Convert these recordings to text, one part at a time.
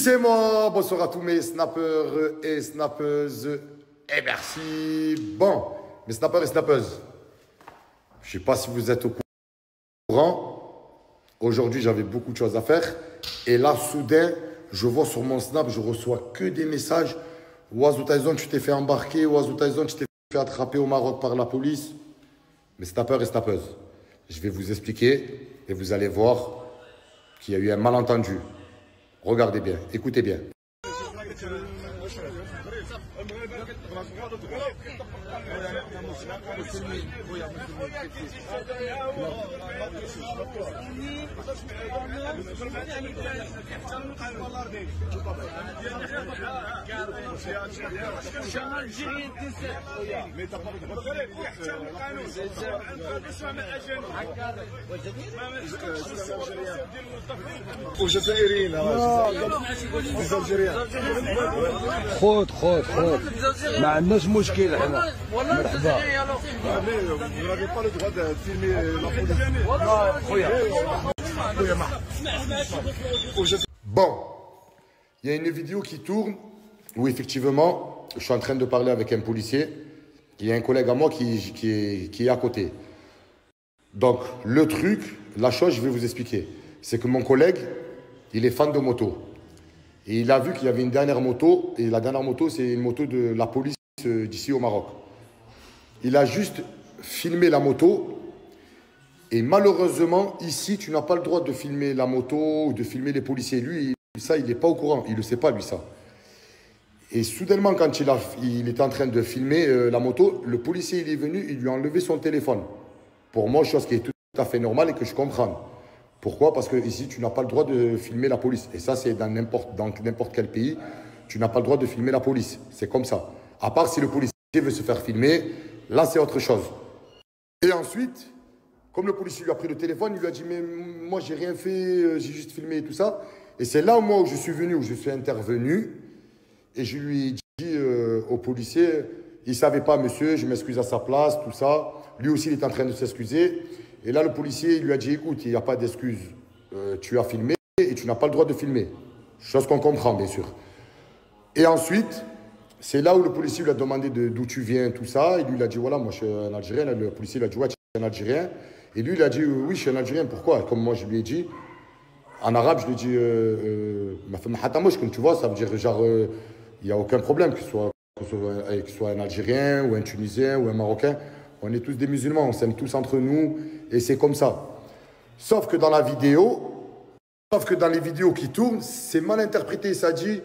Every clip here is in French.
C'est moi, bonsoir à tous mes snappers et snappeuses. Et merci. Bon, mes snappers et snappeuses, je ne sais pas si vous êtes au courant. Aujourd'hui, j'avais beaucoup de choses à faire. Et là, soudain, je vois sur mon snap, je reçois que des messages. Oiseau Tyson, tu t'es fait embarquer. Oiseau Tyson, tu t'es fait attraper au Maroc par la police. Mes snappers et snappeuses, je vais vous expliquer et vous allez voir qu'il y a eu un malentendu. Regardez bien, écoutez bien. والجزائريين الجزائريين خذ ما عندناش مشكل حنا مرحبا vous n'avez pas le droit de filmer la police. Bon, il y a une vidéo qui tourne où effectivement, je suis en train de parler avec un policier. Il y a un collègue à moi qui est à côté. Donc, le truc, la chose, je vais vous expliquer. C'est que mon collègue, il est fan de moto. Et il a vu qu'il y avait une dernière moto. Et la dernière moto, c'est une moto de la police d'ici au Maroc. Il a juste filmé la moto. Et malheureusement, ici, tu n'as pas le droit de filmer la moto ou de filmer les policiers. Lui, ça, il n'est pas au courant. Il ne le sait pas, lui, ça. Et soudainement, quand il était en train de filmer la moto, le policier, il est venu, il lui a enlevé son téléphone. Pour moi, chose qui est tout à fait normale et que je comprends. Pourquoi? Parce que ici, tu n'as pas le droit de filmer la police. Et ça, c'est dans n'importe quel pays. Tu n'as pas le droit de filmer la police. C'est comme ça. À part si le policier veut se faire filmer, là, c'est autre chose. Et ensuite, comme le policier lui a pris le téléphone, il lui a dit « Mais moi, j'ai rien fait, j'ai juste filmé et tout ça. » Et c'est là, moi, où je suis venu, où je suis intervenu. Et je lui ai dit au policier, il ne savait pas, monsieur, je m'excuse à sa place, tout ça. Lui aussi, il est en train de s'excuser. Et là, le policier, il lui a dit, écoute, il n'y a pas d'excuse. Tu as filmé et tu n'as pas le droit de filmer. Chose qu'on comprend, bien sûr. Et ensuite, c'est là où le policier lui a demandé d'où tu viens, tout ça. Et lui, il a dit, voilà, moi, je suis un Algérien. Le policier lui a dit, ouais, tu es un Algérien. Et lui, il a dit, oui, je suis un Algérien. Pourquoi? Comme moi, je lui ai dit. En arabe, je lui ai dit, comme tu vois, ça veut dire, genre, il n'y a aucun problème, que ce soit un Algérien ou un Tunisien ou un Marocain. On est tous des musulmans, on s'aime tous entre nous et c'est comme ça. Sauf que dans les vidéos qui tournent, c'est mal interprété. Ça dit,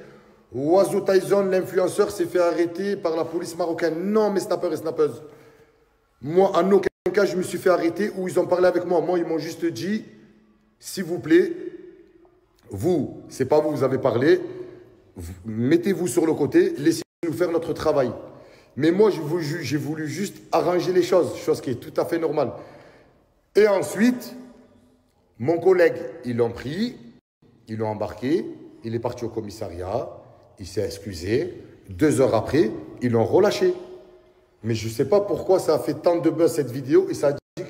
Oiseau Tyson, l'influenceur, s'est fait arrêter par la police marocaine. Non, mes snappers et snappeuses. Moi, en aucun cas, je me suis fait arrêter ou ils ont parlé avec moi. Moi, ils m'ont juste dit, s'il vous plaît, vous, c'est pas vous, vous avez parlé. Mettez-vous sur le côté, laissez-nous faire notre travail. Mais moi, j'ai voulu juste arranger les choses, chose qui est tout à fait normale. Et ensuite, mon collègue, ils l'ont pris, ils l'ont embarqué, il est parti au commissariat, il s'est excusé. 2 heures après, ils l'ont relâché. Mais je ne sais pas pourquoi ça a fait tant de buzz cette vidéo et ça a dit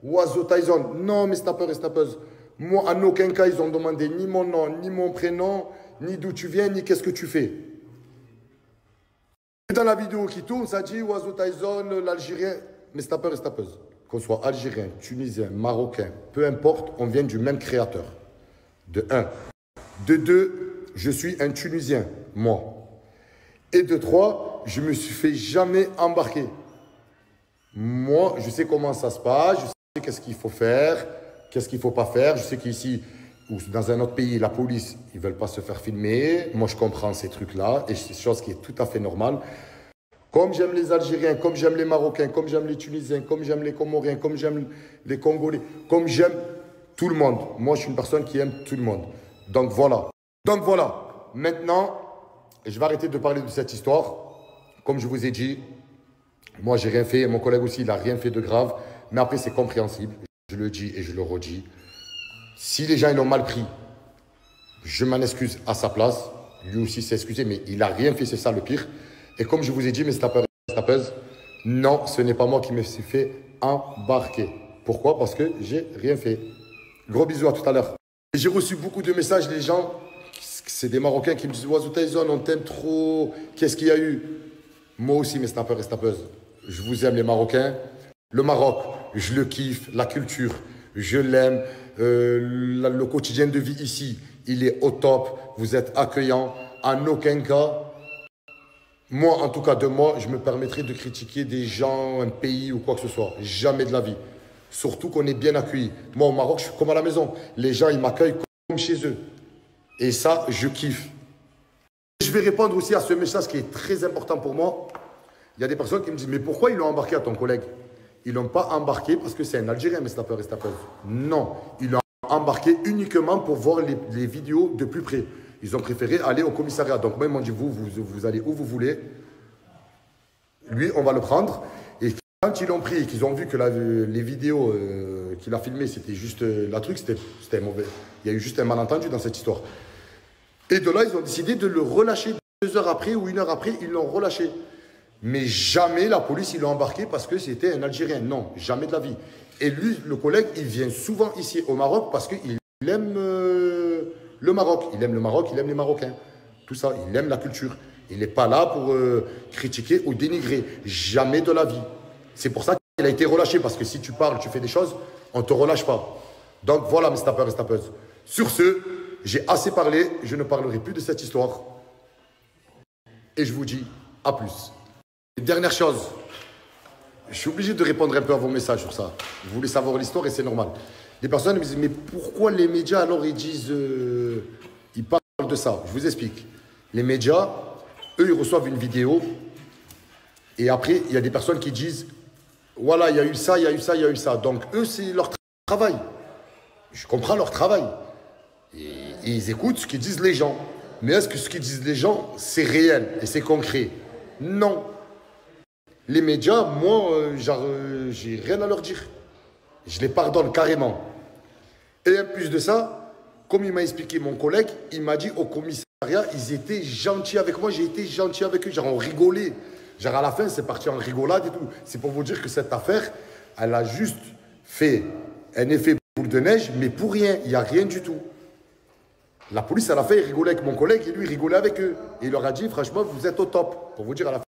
Oiseau Tyson. Non, mes snappers et snappeuses. Moi, en aucun cas, ils ont demandé ni mon nom, ni mon prénom, ni d'où tu viens, ni qu'est-ce que tu fais. Et dans la vidéo qui tourne, ça dit Oiseau Tyson, l'Algérien, mes snappers et snappeuses. Qu'on soit Algérien, Tunisien, Marocain, peu importe, on vient du même créateur. De 1. De 2, je suis un Tunisien, moi. Et de 3, je ne me suis fait jamais embarquer. Moi, je sais comment ça se passe, je sais qu'est-ce qu'il faut faire, qu'est-ce qu'il ne faut pas faire. Je sais qu'ici, ou dans un autre pays, la police, ils ne veulent pas se faire filmer. Moi, je comprends ces trucs-là, et c'est une chose qui est tout à fait normale. Comme j'aime les Algériens, comme j'aime les Marocains, comme j'aime les Tunisiens, comme j'aime les Comoriens, comme j'aime les Congolais, comme j'aime tout le monde. Moi, je suis une personne qui aime tout le monde. Donc voilà. Maintenant, je vais arrêter de parler de cette histoire. Comme je vous ai dit, moi, j'ai rien fait. Mon collègue aussi, il n'a rien fait de grave. Mais après, c'est compréhensible. Je le dis et je le redis. Si les gens, ils l'ont mal pris, je m'en excuse à sa place. Lui aussi s'est excusé, mais il n'a rien fait, c'est ça le pire. Et comme je vous ai dit, mes snappers et snappeuses, non, ce n'est pas moi qui me suis fait embarquer. Pourquoi? Parce que j'ai rien fait. Gros bisous, à tout à l'heure. J'ai reçu beaucoup de messages, les gens c'est des Marocains qui me disent Oiseau Tyson, on t'aime trop, qu'est-ce qu'il y a eu? Moi aussi, mes snappeurs et snappeuses, je vous aime les Marocains. Le Maroc, je le kiffe, la culture, je l'aime. Le quotidien de vie ici, il est au top. Vous êtes accueillants. En aucun cas, moi, en tout cas de moi, je me permettrai de critiquer des gens, un pays ou quoi que ce soit. Jamais de la vie. Surtout qu'on est bien accueillis. Moi, au Maroc, je suis comme à la maison. Les gens, ils m'accueillent comme chez eux. Et ça, je kiffe. Je vais répondre aussi à ce message qui est très important pour moi. Il y a des personnes qui me disent, mais pourquoi ils l'ont embarqué à ton collègue? Ils ne l'ont pas embarqué parce que c'est un Algérien, mes snappeurs et snappeuses. Non, ils l'ont embarqué uniquement pour voir les vidéos de plus près. Ils ont préféré aller au commissariat. Donc moi, ils m'ont dit, vous allez où vous voulez. Lui, on va le prendre. Et quand ils l'ont pris et qu'ils ont vu que les vidéos qu'il a filmées, c'était juste la truc, c'était mauvais. Il y a eu juste un malentendu dans cette histoire. Et de là, ils ont décidé de le relâcher 2 heures après ou 1 heure après, ils l'ont relâché. Mais jamais la police, ils l'ont embarqué parce que c'était un Algérien. Non, jamais de la vie. Et lui, le collègue, il vient souvent ici au Maroc parce qu'il aime le Maroc. Il aime le Maroc, il aime les Marocains. Tout ça, il aime la culture. Il n'est pas là pour critiquer ou dénigrer. Jamais de la vie. C'est pour ça qu'il a été relâché. Parce que si tu parles, tu fais des choses, on ne te relâche pas. Donc voilà, mes snappeurs et snappeuses. Sur ce, j'ai assez parlé. Je ne parlerai plus de cette histoire. Et je vous dis à plus. Dernière chose, je suis obligé de répondre un peu à vos messages sur ça. Vous voulez savoir l'histoire et c'est normal. Les personnes me disent, mais pourquoi les médias alors ils disent, ils parlent de ça? Je vous explique. Les médias, eux, ils reçoivent une vidéo et après, il y a des personnes qui disent, voilà, il y a eu ça, il y a eu ça, il y a eu ça. Donc eux, c'est leur travail. Je comprends leur travail. Et ils écoutent ce qu'ils disent les gens. Mais est-ce que ce qu'ils disent les gens, c'est réel et c'est concret? Non. Les médias, moi, j'ai rien à leur dire. Je les pardonne carrément. Et en plus de ça, comme il m'a expliqué mon collègue, il m'a dit au commissariat, ils étaient gentils avec moi, j'ai été gentil avec eux. Genre, on rigolait. Genre, à la fin, c'est parti en rigolade et tout. C'est pour vous dire que cette affaire, elle a juste fait un effet boule de neige, mais pour rien. Il n'y a rien du tout. La police, à la fin, il rigolait avec mon collègue et lui, il rigolait avec eux. Et il leur a dit, franchement, vous êtes au top. Pour vous dire à la fin.